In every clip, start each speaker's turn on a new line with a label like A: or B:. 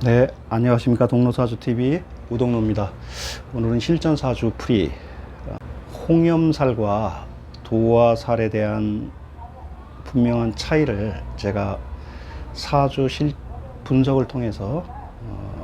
A: 네, 안녕하십니까. 동로사주TV 우동로입니다. 오늘은 실전사주 풀이 홍염살과 도화살에 대한 분명한 차이를 제가 사주 분석을 통해서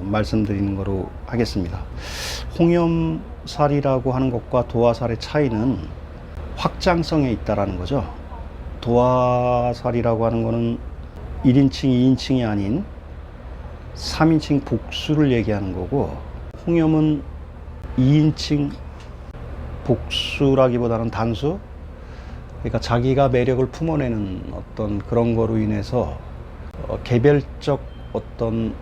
A: 말씀드리는 거로 하겠습니다. 홍염살이라고 하는 것과 도화살의 차이는 확장성에 있다라는 거죠. 도화살이라고 하는 거는 1인칭, 2인칭이 아닌 3인칭 복수를 얘기하는 거고, 홍염은 2인칭 복수라기보다는 단수, 그러니까 자기가 매력을 품어내는 어떤 그런 거로 인해서 개별적 어떤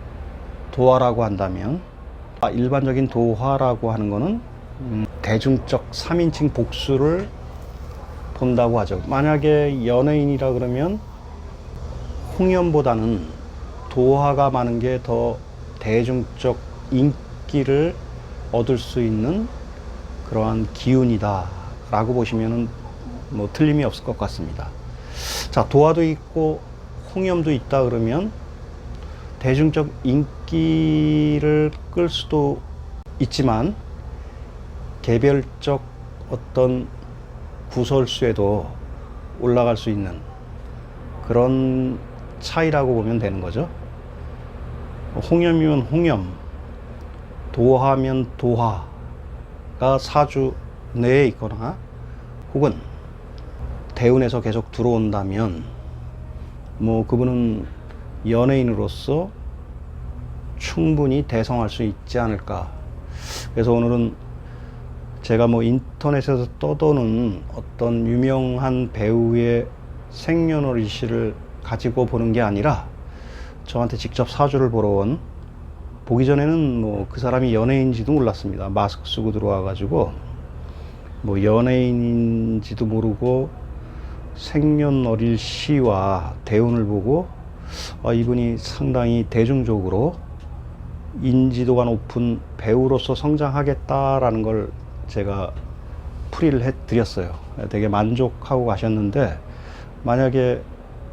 A: 도화라고 한다면, 일반적인 도화라고 하는 거는 대중적 3인칭 복수를 본다고 하죠. 만약에 연예인이라 그러면 홍염보다는 도화가 많은 게 더 대중적 인기를 얻을 수 있는 그러한 기운이다 라고 보시면은 뭐 틀림이 없을 것 같습니다. 자, 도화도 있고 홍염도 있다 그러면 대중적 인기를 끌 수도 있지만 개별적 어떤 구설수에도 올라갈 수 있는 그런 차이라고 보면 되는 거죠. 홍염이면 홍염, 도화면 도화가 사주 내에 있거나 혹은 대운에서 계속 들어온다면 뭐 그분은 연예인으로서 충분히 대성할 수 있지 않을까. 그래서 오늘은 제가 뭐 인터넷에서 떠도는 어떤 유명한 배우의 생년월일시를 가지고 보는 게 아니라 저한테 직접 사주를 보러 온, 보기 전에는 뭐 그 사람이 연예인인지도 몰랐습니다. 마스크 쓰고 들어와 가지고 뭐 연예인인지도 모르고 생년월일시와 대운을 보고 이분이 상당히 대중적으로 인지도가 높은 배우로서 성장하겠다라는 걸 제가 풀이를 해 드렸어요. 되게 만족하고 가셨는데, 만약에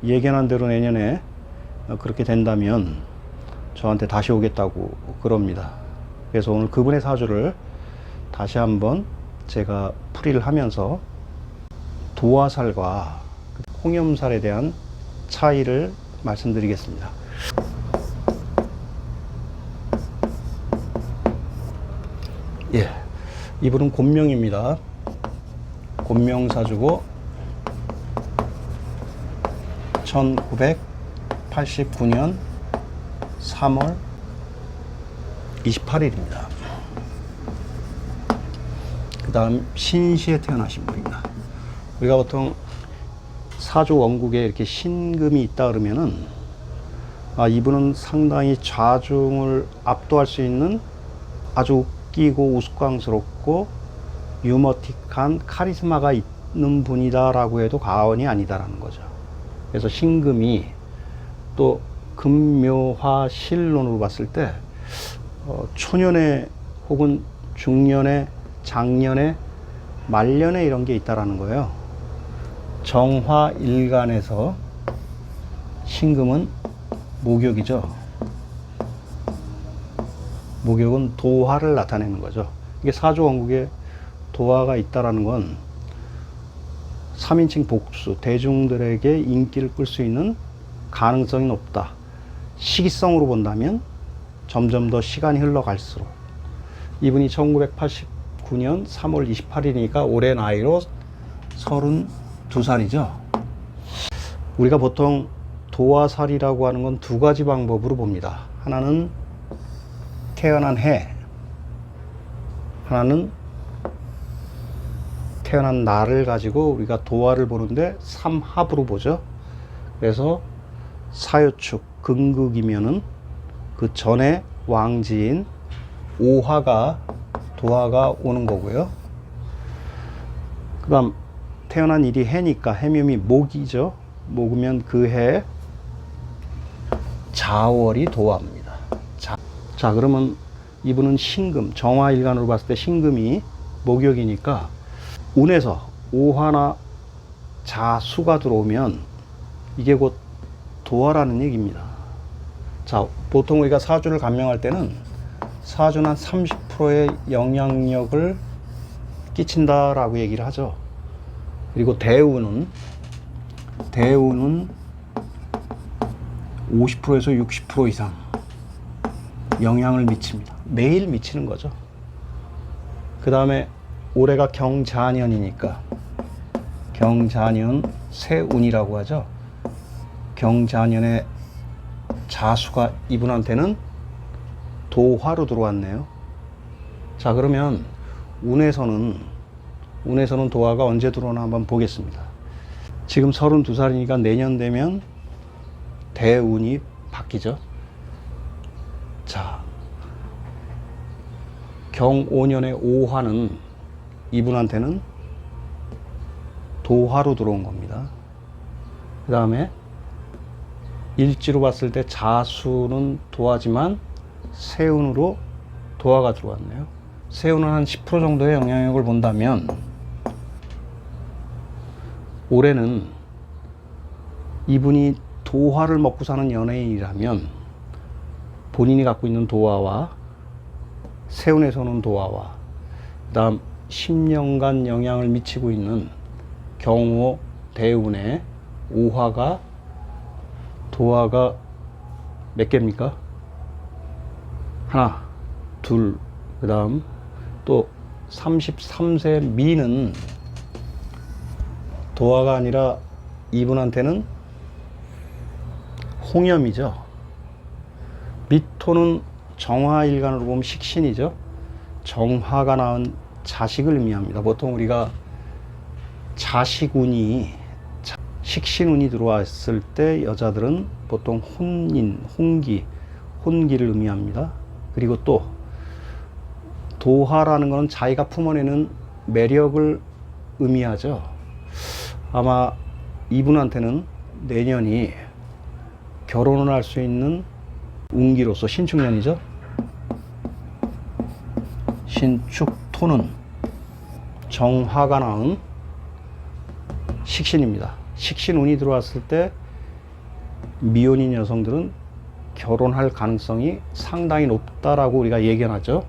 A: 예견한 대로 내년에 그렇게 된다면 저한테 다시 오겠다고 그럽니다. 그래서 오늘 그분의 사주를 다시 한번 제가 풀이를 하면서 도화살과 홍염살에 대한 차이를 말씀드리겠습니다. 예, 이분은 곤명입니다. 곤명사주고 1989년 3월 28일입니다. 그 다음 신시에 태어나신 분입니다. 우리가 보통 사주 원국에 이렇게 신금이 있다 그러면은 이분은 상당히 좌중을 압도할 수 있는 아주 웃기고 우스꽝스럽고 유머틱한 카리스마가 있는 분이다라고 해도 과언이 아니다라는 거죠. 그래서 신금이 또 금묘화실론으로 봤을 때 초년에 혹은 중년에 장년에 말년에 이런 게 있다라는 거예요. 정화일간에서 신금은 목욕이죠. 목욕은 도화를 나타내는 거죠. 이게 사주 원국에 도화가 있다라는 건 3인칭 복수, 대중들에게 인기를 끌 수 있는 가능성이 높다. 시기성으로 본다면 점점 더 시간이 흘러갈수록, 이분이 1989년 3월 28일이니까 올해 나이로 32살이죠. 우리가 보통 도화살이라고 하는 건 두 가지 방법으로 봅니다. 하나는 태어난 해, 하나는 태어난 날을 가지고 우리가 도화를 보는데 삼합으로 보죠. 그래서 사유축 근극이면은 그 전에 왕지인 오화가 도화가 오는 거고요. 그 다음 태어난 일이 해니까 해묘미 목이죠. 목이면 그 해 자월이 도화입니다. 자, 그러면 이분은 신금, 정화일간으로 봤을 때 신금이 목욕이니까 운에서 오화나 자수가 들어오면 이게 곧 도화라는 얘기입니다. 자, 보통 우리가 사주를 감명할 때는 사주는 한 30%의 영향력을 끼친다라고 얘기를 하죠. 그리고 대운은 50%에서 60% 이상 영향을 미칩니다. 매일 미치는 거죠. 그 다음에 올해가 경자년이니까 경자년 새운이라고 하죠. 경자년의 자수가 이분한테는 도화로 들어왔네요. 자, 그러면 운에서는 도화가 언제 들어오나 한번 보겠습니다. 지금 32살이니까 내년 되면 대운이 바뀌죠. 자, 경오년의 오화는 이분한테는 도화로 들어온 겁니다. 그 다음에 일지로 봤을 때 자수는 도화지만 세운으로 도화가 들어왔네요. 세운은 한 10% 정도의 영향력을 본다면 올해는 이분이 도화를 먹고 사는 연예인이라면 본인이 갖고 있는 도화와 세운에서 오는 도화와 그 다음 10년간 영향을 미치고 있는 경호 대운의 오화가 도화가 몇 개입니까? 하나, 둘, 그 다음 또 33세 미는 도화가 아니라 이분한테는 홍염이죠. 미토는 정화일간으로 보면 식신이죠. 정화가 낳은 자식을 의미합니다. 보통 우리가 자식운이 식신운이 들어왔을 때 여자들은 보통 혼기를 의미합니다. 그리고 또 도화라는 것은 자기가 품어내는 매력을 의미하죠. 아마 이분한테는 내년이 결혼을 할 수 있는 운기로서 신축년이죠. 신축토는 정화가 낳은 식신입니다. 식신운이 들어왔을 때 미혼인 여성들은 결혼할 가능성이 상당히 높다라고 우리가 얘기하죠.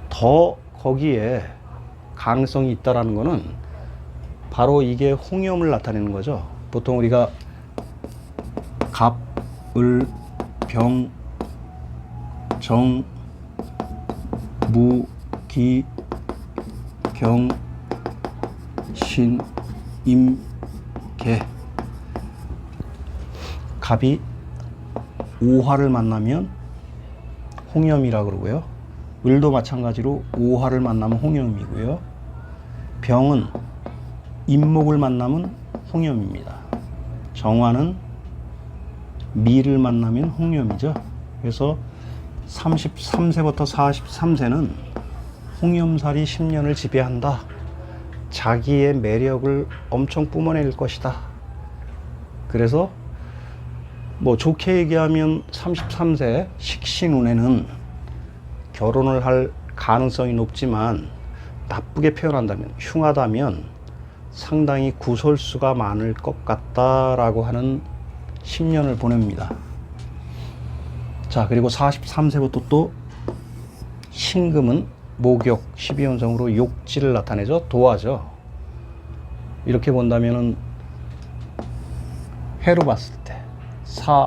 A: 더 거기에 가능성이 있다라는 것은 바로 이게 홍염을 나타내는 거죠. 보통 우리가 갑, 을, 병, 정, 무, 기, 경, 신, 임, 개. 갑이 오화를 만나면 홍염이라 그러고요. 을도 마찬가지로 오화를 만나면 홍염이고요. 병은 임목을 만나면 홍염입니다. 정화는 미를 만나면 홍염이죠. 그래서 33세부터 43세는 홍염살이 10년을 지배한다. 자기의 매력을 엄청 뿜어낼 것이다. 그래서 뭐 좋게 얘기하면 33세 식신운에는 결혼을 할 가능성이 높지만 나쁘게 표현한다면 흉하다면 상당히 구설수가 많을 것 같다라고 하는 10년을 보냅니다. 자, 그리고 43세부터 또 신금은 목욕 12연성으로 욕지를 나타내죠. 도화죠. 이렇게 본다면은 해로 봤을 때 사,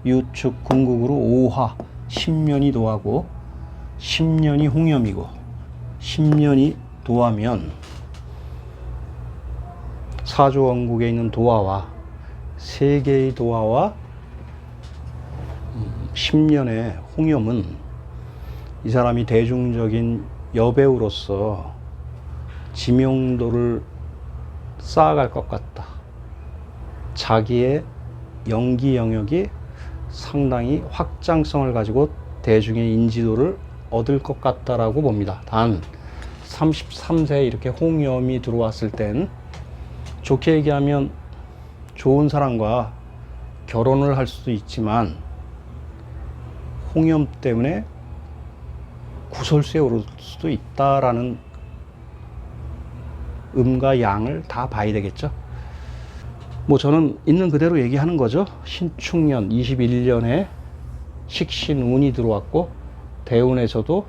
A: 유축, 궁극으로 오화 10년이 도화고 10년이 홍염이고 10년이 도화면 사주원국에 있는 도화와 세 개의 도화와 10년의 홍염은 이 사람이 대중적인 여배우로서 지명도를 쌓아갈 것 같다. 자기의 연기 영역이 상당히 확장성을 가지고 대중의 인지도를 얻을 것 같다라고 봅니다. 단 33세에 이렇게 홍염이 들어왔을 땐 좋게 얘기하면 좋은 사람과 결혼을 할 수도 있지만 홍염 때문에 구설수에 오를 수도 있다라는 음과 양을 다 봐야 되겠죠. 뭐 저는 있는 그대로 얘기하는 거죠. 신축년 21년에 식신운이 들어왔고 대운에서도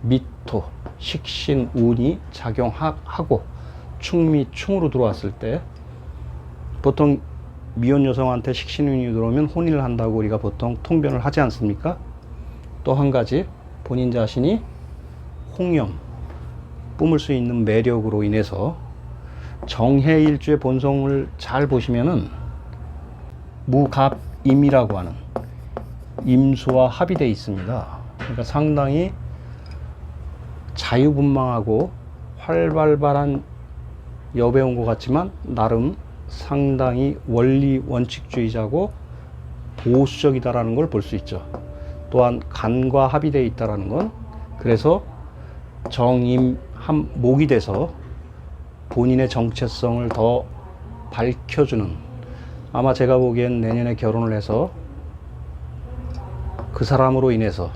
A: 미토 식신운이 작용하고 충미충으로 들어왔을 때 보통 미혼 여성한테 식신운이 들어오면 혼인을 한다고 우리가 보통 통변을 하지 않습니까? 또 한 가지 본인 자신이 홍염 뿜을 수 있는 매력으로 인해서 정해일주의 본성을 잘 보시면은 무갑임이라고 하는 임수와 합이 되어 있습니다. 그러니까 상당히 자유분방하고 활발한 여배우인 것 같지만 나름 상당히 원리 원칙주의자고 보수적이다라는 걸 볼 수 있죠. 또한 간과 합이 되어 있다라는 건 그래서 정임합목이 돼서 본인의 정체성을 더 밝혀주는, 아마 제가 보기엔 내년에 결혼을 해서 그 사람으로 인해서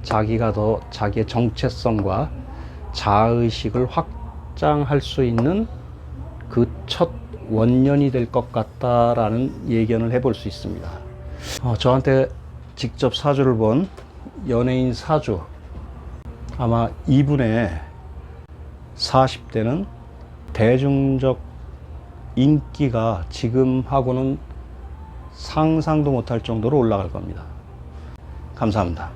A: 자기가 더 자기의 정체성과 자의식을 확장할 수 있는 그 첫 원년이 될 것 같다라는 예견을 해볼 수 있습니다. 저한테 직접 사주를 본 연예인 사주, 아마 이분의 40대는 대중적 인기가 지금하고는 상상도 못할 정도로 올라갈 겁니다. 감사합니다.